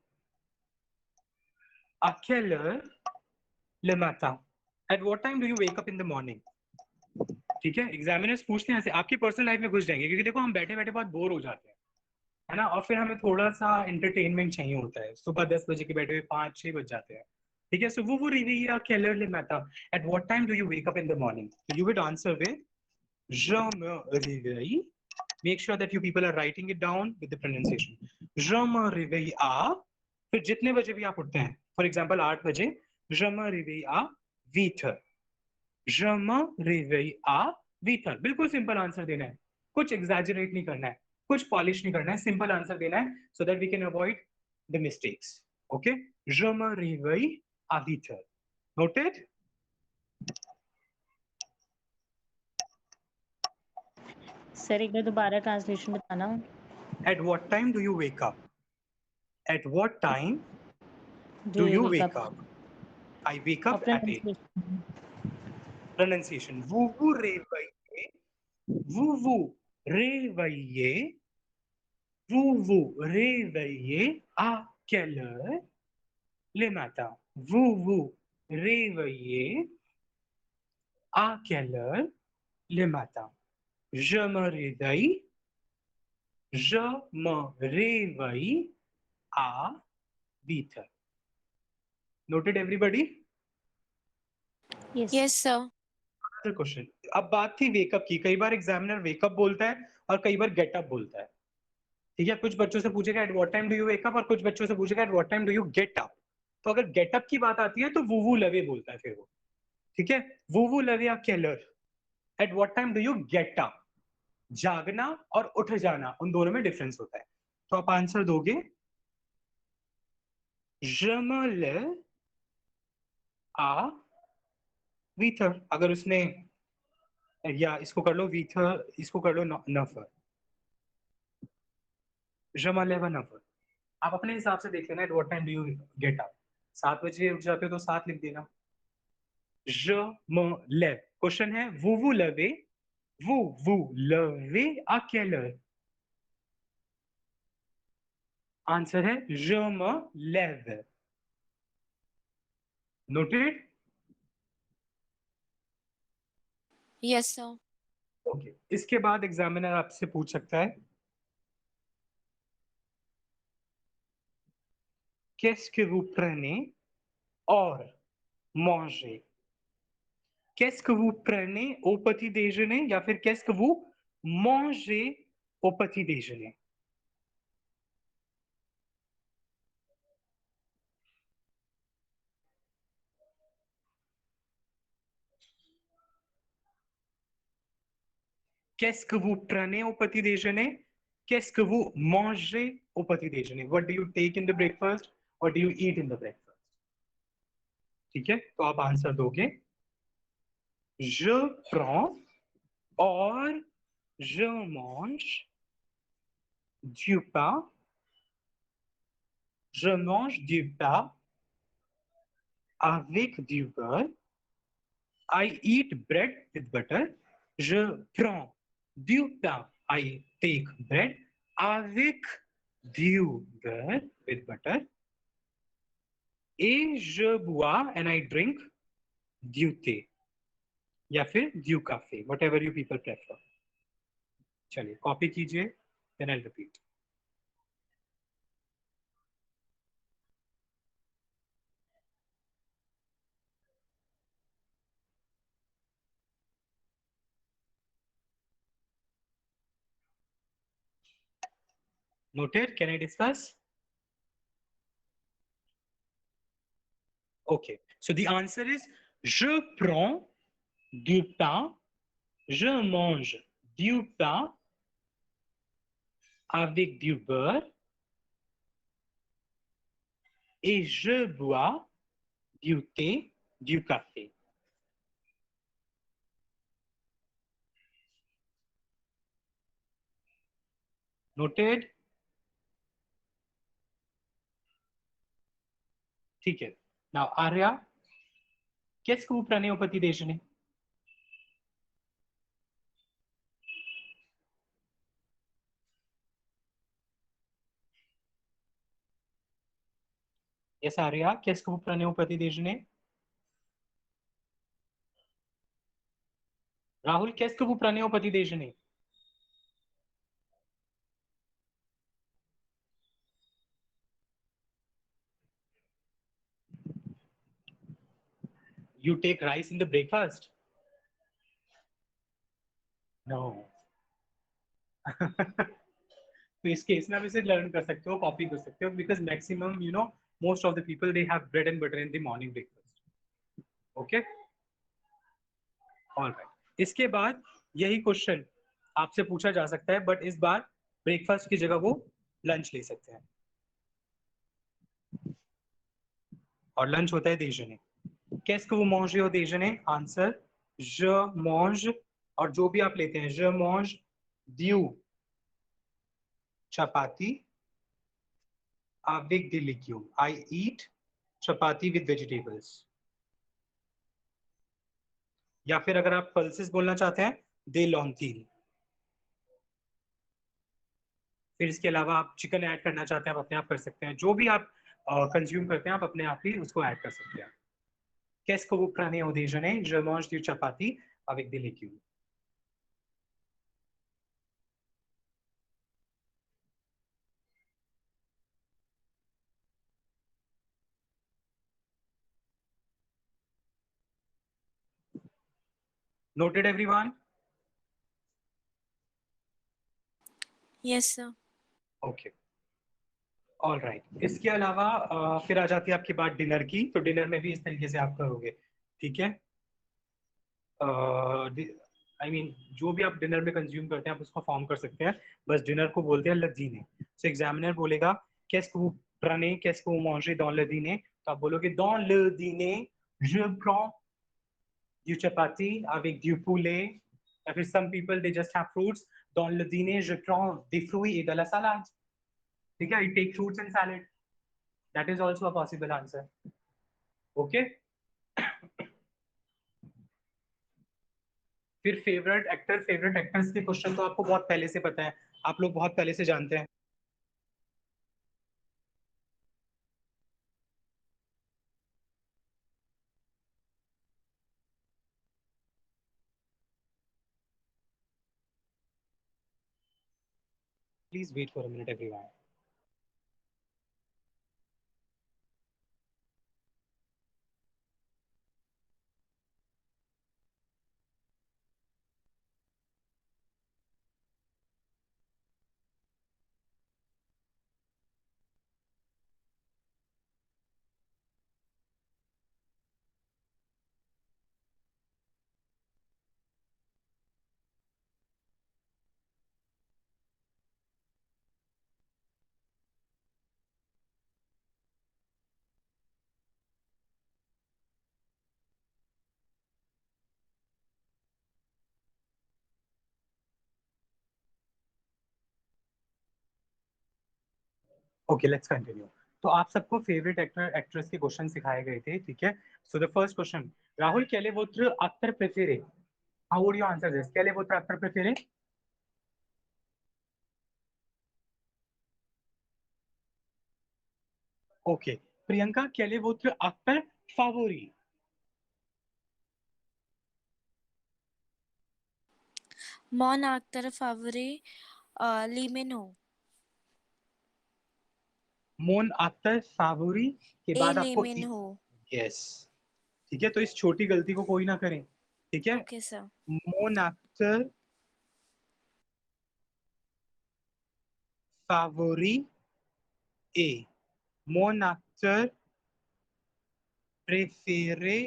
à quelle heure le matin? At what time do you wake up in the morning? ठीक है, examiners पूछते हैं ऐसे, आपकी personal life में घुस जाएंगे क्योंकि देखो हम बैठे बैठे बहुत बोर हो जाते हैं, है ना, और फिर हमें थोड़ा सा एंटरटेनमेंट चाहिए होता है। सुबह 10 बजे के बैठे हुए 5-6 बज जाते हैं। ठीक है, सो वो रिवीरा केलर ले मैता, at what time do you wake up in the morning? You would answer with je me réveille, make sure that you people are writing it down with the pronunciation, je me réveille à, फिर जितने बजे भी आप उठते हैं, for example 8 बजे, je me réveille à 8 heures, je me réveille à 8 heures। बिल्कुल simple answer देना है, कुछ एग्जैजरेट नहीं करना है, कुछ पॉलिश नहीं करना है, सिंपल आंसर देना है so that we can avoid the mistakes. Okay, je me réveille à 8 heures, noted? Sir एक बार दोबारा ट्रांसलेशन बताना। At what time do you wake up? At what time Do do you you wake wake up? up? I wake और up at 8. pronunciation? Pronunciation, vous réveillez, vous réveillez, vous réveillez à quelle heure le matin? Vous réveillez à quelle heure le matin? Je me réveille, je me réveille à 8 heures. Noted everybody? Yes. Yes, sir. Question, अब बात थी wake up की, कई बार examiner wake up बोलता है और कई बार getup बोलता है। ठीक है, कुछ बच्चों से पूछेगा eight what time do you wake up और कुछ बच्चों से पूछेगा eight what time do you get up. तो अगर गेटअप की बात आती है तो वू लवे बोलता है फिर वो। ठीक है, वू लवे या Keller, eight what time do you get up, जागना और उठ जाना, उन दोनों में डिफरेंस होता है। तो आप आंसर दोगे je me lève à 8 heures, अगर उसने, या इसको कर लो वीथर, इसको कर लो नफर, je me lève à 9 heures। आप अपने हिसाब से देख लेना eight what time do you get up, 7 बजे उठ जाते हो तो 7 लिख देना। je me lève, क्वेश्चन है vous levez, vous levez à quelle heure? Answer है je me lève, noted? Yes, sir. Okay, इसके बाद एग्जामिनर आपसे पूछ सकता है qu'est-ce que vous prenez और manger, qu'est-ce que vous prenez au petit déjeuner या फिर qu'est-ce que vous mangez au petit déjeuner? Qu'est-ce que vous prenez au petit déjeuner? Qu'est-ce que vous mangez au petit déjeuner? What do you take in the breakfast? What do you eat in the breakfast? ठीक है, तो आप answer दोगे je prends और je mange du pain. Je mange du pain avec du beurre. I eat bread with butter. Je prends du pain. I take bread avec du beurre with butter. Et je bois and I drink du thé या फिर du café, whatever you people prefer. चलिए copy कीजिए, then I'll repeat. Noted? Can I discuss? Okay. So the answer is je prends du pain, je mange du pain avec du beurre et je bois du thé, du café. Noted? ठीक है. Now Arya, qu'est-ce que vous prenez au petit déjeuner? Yes, Arya, qu'est-ce que vous prenez au petit déjeuner? Rahul, qu'est-ce que vous prenez au petit déjeuner? You take rice in the breakfast? No. तो इस case में आप इसे learn कर सकते हो, copy कर सकते हो, because maximum you know most of the people they have bread and butter in the morning breakfast. Okay, alright. इसके बाद यही क्वेश्चन आपसे पूछा जा सकता है, बट इस बार ब्रेकफास्ट की जगह वो लंच ले सकते हैं, और लंच होता है déjeuner. Qu'est-ce que vous mangez au déjeuner? Answer je mange, और जो भी आप लेते हैं je mange du chapati avec des légumes. I eat chapati with vegetables. या फिर अगर आप पल्सेस बोलना चाहते हैं दे लॉन्टील. फिर इसके अलावा आप चिकन ऐड करना चाहते हैं आप अपने आप कर सकते हैं, जो भी आप कंज्यूम करते हैं आप अपने आप ही उसको ऐड कर सकते हैं. Qu'est-ce que vous prenez au déjeuner? Je mange du chapati avec des légumes. Noted everyone? Yes, sir. Okay. All right. इसके अलावा फिर आ जाती है आपकी बात डिनर की. तो डिनर में भी इस तरीके से आप करोगे, ठीक है. आई मीन जो भी आप डिनर में कंज्यूम करते हैं आप उसको फॉर्म कर सकते हैं, बस डिनर को बोलते हैं le dîner. सो एग्जामिनर बोलेगा qu'est-ce que vous prenez, qu'est-ce que vous mangez dans le dîner, तो आप बोलोगे dans le dîner je prends du chapati avec du poulet, या फिर some people they just have fruits. dans le dîner je prends des fruits et de la salade. ठीक है, I take fruits and salad. That is also a possible answer. Okay. फिर favourite actor, favourite actors के question तो आपको बहुत पहले से पता है, आप लोग बहुत पहले से जानते हैं. Please wait for a minute everyone. Okay, let's continue. तो आप सबको फेवरेट एक्टर एक्ट्रेस के क्वेश्चन सिखाए गए थे, ठीक है? So the first question, Rahul, quel est votre acteur préféré? How would you answer this? Quel est votre acteur préféré? Okay. Priyanka, quel est votre acteur favori? Mon acteur favori, Lee Min Ho. Mon acteur favori के बाद Lee आपको Min Ho. Yes, ठीक है? तो इस छोटी गलती को कोई ना करें, ठीक है? Okay, sir. Mon acteur favori est mon acteur préféré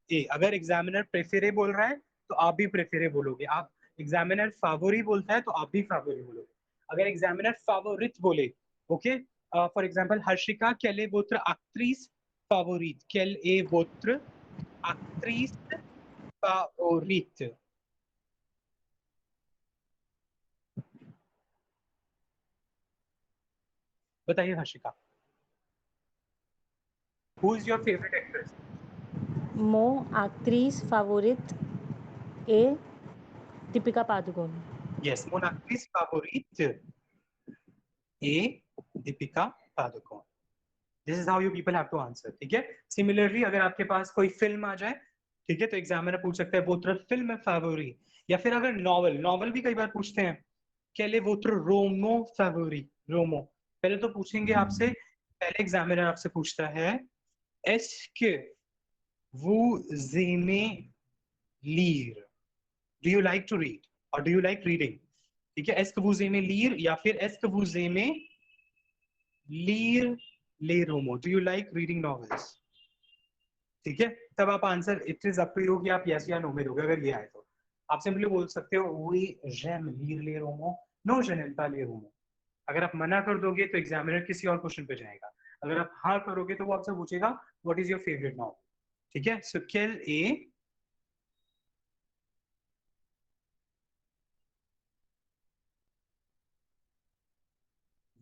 ए। अगर एग्जामिनर प्रेफेरे बोल रहा है तो आप भी प्रेफेरे बोलोगे। आप एग्जामिनर फावोरी बोलता है तो आप भी फावोरी बोलोगे। अगर एग्जामिनर फावोरिट बोले, okay, for example Harshika, quelle est votre actrice favorite? Quelle est votre actrice favorite? बताइए Harshika, who is your favorite actress? Mon actrice favorite est Deepika Padukone. Yes, mon actrice favorite est Deepika Padukone. This is how you people have to answer, ठीक है? Similarly, अगर आपके पास कोई film आ जाए, ठीक है, तो एग्जामिनर पूछ सकता है votre film favori, या फिर अगर नॉवल भी कई बार पूछते हैं, quel est votre roman favori? रोमो पहले तो पूछेंगे आपसे, पहले एग्जामिनर आपसे पूछता है est-ce que vous aimez lire? Do you like to read or do you like reading? ठीक है, est-ce que vous aimez lire या फिर est-ce que vous aimez lire les romans? Do you like reading novels? ठीक है, तब आप answer it is up to you कि आप यस या नो में दोगे। अगर ये आए तो आप सिंपली बोल सकते हो oui j'aime lire les romans, non je n'aime pas les romans। अगर आप मना कर दोगे तो एग्जामिनर किसी और क्वेश्चन पे जाएगा। अगर आप हाँ करोगे तो वो आपसे पूछेगा what is your favourite novel, ठीक है? सो quel est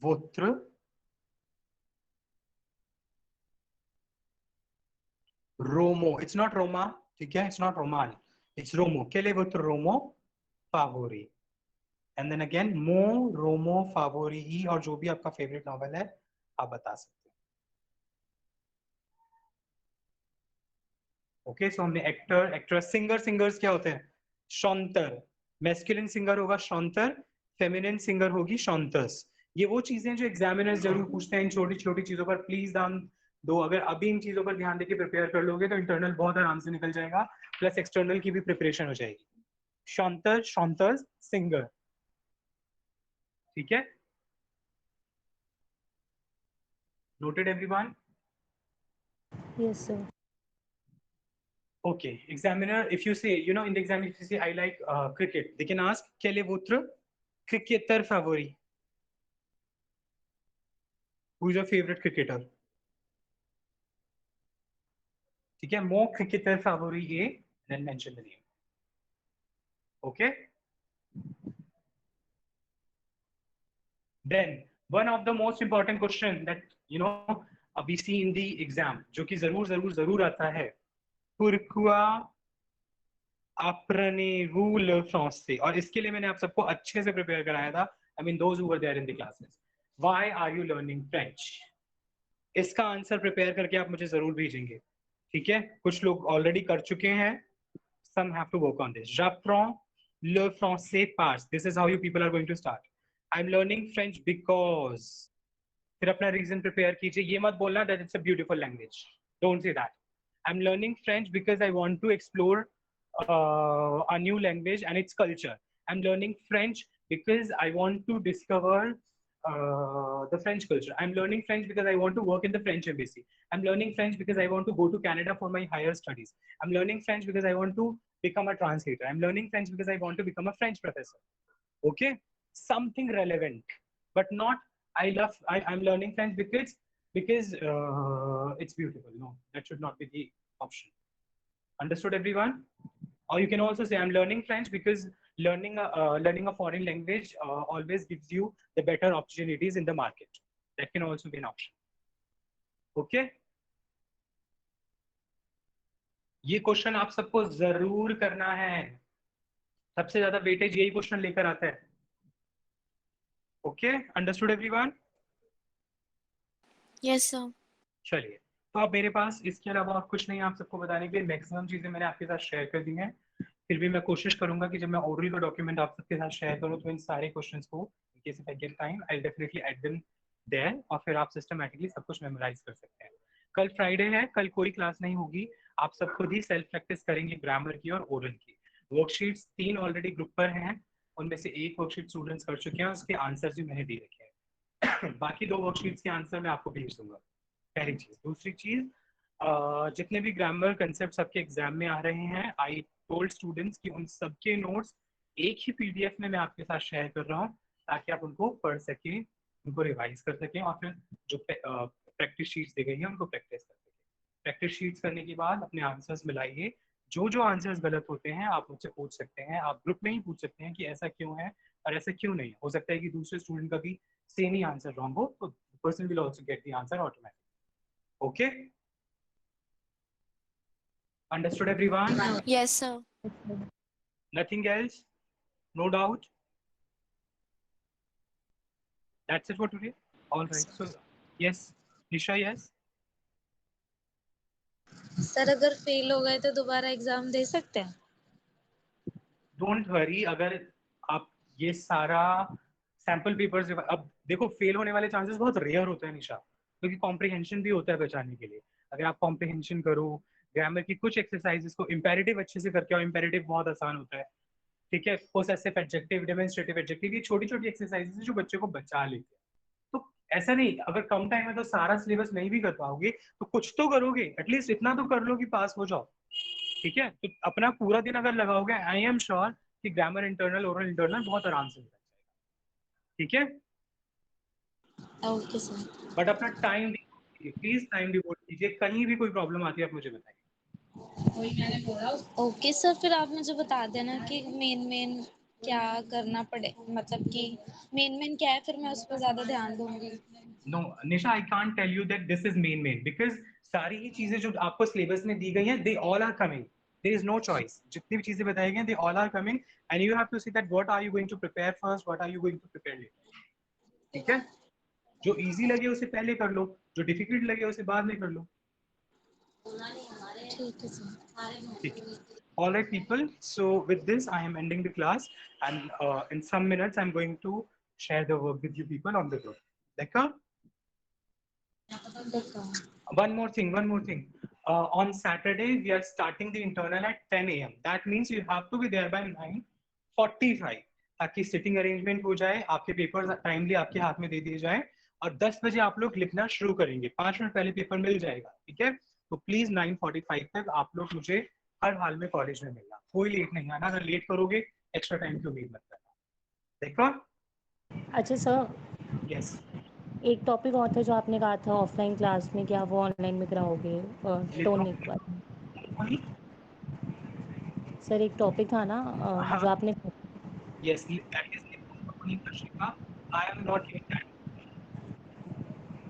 votre roman? It's not Roma, ठीक है? It's not roman, it's romo। quel est votre roman favori? And then again मो रोमो फावोरी ही, और जो भी आपका फेवरेट नॉवेल है आप बता सकते हैं। ओके, सो हमने एक्टर, एक्ट्रेस, सिंगर, सिंगर्स क्या होते हैं? शॉन्टर। मैस्कुलिन सिंगर होगा शॉन्टर, फेमिनिन सिंगर होगी शॉन्टर्स। ये वो चीजें जो एग्जामिनर्स जरूर पूछते हैं। इन छोटी छोटी चीजों पर प्लीज ध्यान दो। अगर अभी इन चीजों पर ध्यान देके प्रिपेयर कर लोगे तो इंटरनल बहुत आराम से निकल जाएगा, प्लस एक्सटर्नल की भी प्रिपरेशन हो जाएगी। शॉन्टर, शॉन्टर्स, सिंगर, ठीक है? Noted, everyone? Yes, sir. Okay, examiner, if you say, you know, in the exam, if you say, I like cricket, they can ask, quel est votre cricketer favori? Who is your favorite cricketer? ठीक है, mon cricketer favori est, then mention the name. Okay? Then, one of the most important question that, you know, we see in the exam, जो कि जरूर आता है, pourquoi apprenez-vous le français? और इसके लिए मैंने आप सबको अच्छे से प्रिपेयर कराया था। I mean, those who were there in the classes. Why are you learning French? इसका आंसर प्रिपेयर करके आप मुझे जरूर भेजेंगे, ठीक है? कुछ लोग ऑलरेडी कर चुके हैं। Some have to work on this. J'apprends le français parce. This is how you people are going to start. I'm learning French because. फिर अपना रीजन प्रिपेयर कीजिए। ये मत बोलना that it's a beautiful language. Don't say that. I'm learning French because I want to explore a new language and its culture. I'm learning French because I want to discover the French culture. I'm learning French because I want to work in the French embassy. I'm learning French because I want to go to Canada for my higher studies. I'm learning French because I want to become a translator. I'm learning French because I want to become a French professor. Okay, something relevant, but not I'm learning French because it's beautiful. No, that should not be the option. Understood, everyone? Or you can also say I'm learning French because learning a foreign language always gives you the better opportunities in the market. That can also be an option. Okay? ये question आप सबको जरूर करना है, सबसे ज्यादा weightage यही question लेकर आता है. Okay, understood everyone? Yes sir. चलिए, तो अब मेरे पास इसके अलावा और कुछ नहीं आप सबको बताने के लिए, मैक्सिमम चीजें मैंने आपके साथ शेयर कर दी हैं. फिर भी मैं कोशिश करूंगा कि जब मैं ओरल का डॉक्यूमेंट आप सबके साथ शेयर करूं तो इन सारे क्वेश्चंस को in case if I get time I will definitely add them there, और फिर आप सिस्टमैटिकली सब कुछ मेमोराइज कर सकते हैं. कल फ्राइडे है, कल कोई क्लास नहीं होगी. आप सब खुद ही सेल्फ प्रैक्टिस करेंगे ग्रामर की और ओरल की. वर्कशीट्स 3 ऑलरेडी ग्रुप पर हैं, उनमें से एक वर्कशीट स्टूडेंट्स कर चुके हैं, उसके आंसर्स भी मैंने दे रखे हैं. बाकी 2 वर्कशीट्स के आंसर मैं आपको भेज दूंगा. पहली चीज. दूसरी चीज, जितने भी ग्रामर कंसेप्ट आपके एग्जाम में आ रहे हैं, आई टोल्ड स्टूडेंट्स कि उन सबके नोट्स एक ही पीडीएफ में मैं आपके साथ शेयर कर रहा हूँ, ताकि आप उनको पढ़ सकें, उनको रिवाइज कर सकें, और फिर जो प्रैक्टिस शीट्स दी गई हैं उनको प्रैक्टिस कर सकें. प्रैक्टिस शीट्स करने के बाद अपने आंसर्स मिलाइए. जो जो आंसर्स गलत होते हैं आप मुझसे पूछ सकते हैं, आप ग्रुप में ही पूछ सकते हैं कि ऐसा क्यों है और ऐसा क्यों नहीं. हो सकता है कि दूसरे स्टूडेंट का भी सेम ही आंसर रॉन्ग हो, तो person will also get the answer automatically. Okay? Understood everyone? Yes sir. Nothing else? No doubt? That's it for today? All right. So, yes. Nisha, yes? Sir अगर fail हो गए तो दोबारा exam दे सकते हैं? Don't worry. अगर आप ये सारा सैम्पल पेपर्स, अब देखो फेल होने वाले चांसेस बहुत रेयर होते हैं निशा, क्योंकि कॉम्प्रिहेंशन भी होता है बचाने के लिए. अगर आप कॉम्प्रिहेंशन करो, ग्रामर की कुछ एक्सरसाइजेस को इम्पेरेटिव अच्छे से करके आओ. इम्पेरेटिव बहुत आसान होता है, ठीक है. पोसेसिव एडजेक्टिव, डेमोंस्ट्रेटिव एडजेक्टिव, ये छोटी छोटी एक्सरसाइजेस हैं जो बच्चे को बचा लेते हैं. तो ऐसा नहीं, अगर कम टाइम में तो सारा सिलेबस नहीं भी कर पाओगे तो कुछ तो करोगे, एटलीस्ट इतना तो कर लो कि पास हो जाओ. ठीक है, तो अपना पूरा दिन अगर लगाओगे, आई एम श्योर कि ग्रामर इंटरनल, ओरल इंटरनल बहुत आराम से हो जाएगा. ठीक है, ओके सर. बट अपना टाइम प्लीज टाइम डिवोट कीजिए. कहीं भी कोई प्रॉब्लम आती है आप मुझे बताइए. ओके सर, फिर आप मुझे बता देना कि मेन क्या करना पड़े, मतलब कि मेन क्या है, फिर मैं उस पर ज्यादा ध्यान दूंगी. No Nisha, I can't tell you that this is main because सारी ही चीजें जो आपको सिलेबस में दी गई हैं, they all are coming. There is no choice. जितनी भी चीजें बताई गई हैं, they all are coming, and you have to see that what are you going to prepare first, what are you going to prepare later. ठीक है, जो easy लगे उसे पहले कर लो, जो डिफिकल्ट लगे उसे बाद में कर लो. ठीक है sir. All right, people. So with this, I am ending the class, and in some minutes, I'm going to share the work with you people on the group. Dekha? One more thing. On Saturday, we are starting the internal at 10 a.m. That means you have to be there by 9:45, ताकि sitting arrangement हो जाए, आपके papers timely आपके हाथ में दे दिए जाए, और 10 बजे आप लोग लिखना शुरू करेंगे. 5 मिनट पहले पेपर मिल जाएगा. ठीक है, तो प्लीज 9:45 तक आप लोग मुझे हर हाल में कॉलेज में मिलना. कोई लेट नहीं आना. अगर लेट करोगे एक्स्ट्रा टाइम की उम्मीद मत करना. देखो. अच्छा सर, यस. एक टॉपिक और था जो आपने कहा था ऑफलाइन क्लास में, क्या वो ऑनलाइन में कराओगे? टोन एक बार सर, एक टॉपिक था ना जो आपने. Yes, that is Krishika. I am not giving that.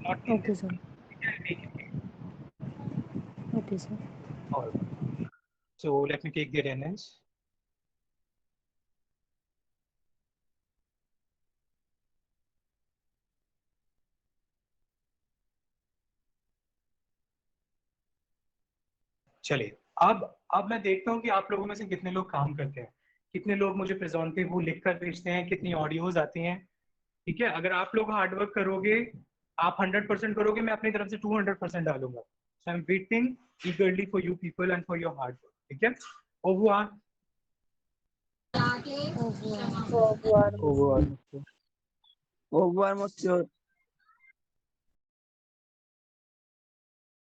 Not in okay this. Sir. Okay sir. All right. So let me take the attendance. चलिए, अब मैं देखता हूँ कि आप लोगों में से कितने लोग काम करते हैं, कितने लोग मुझे प्रेजेंटेटिव वो लिख कर भेजते हैं, कितनी ऑडियोज आती हैं. ठीक है, अगर आप लोग हार्डवर्क करोगे, आप 100% करोगे, मैं अपनी तरफ से 200% डालूंगा. So I am waiting eagerly for you people and for your hard work. ठीक है, au revoir. Au revoir, monsieur.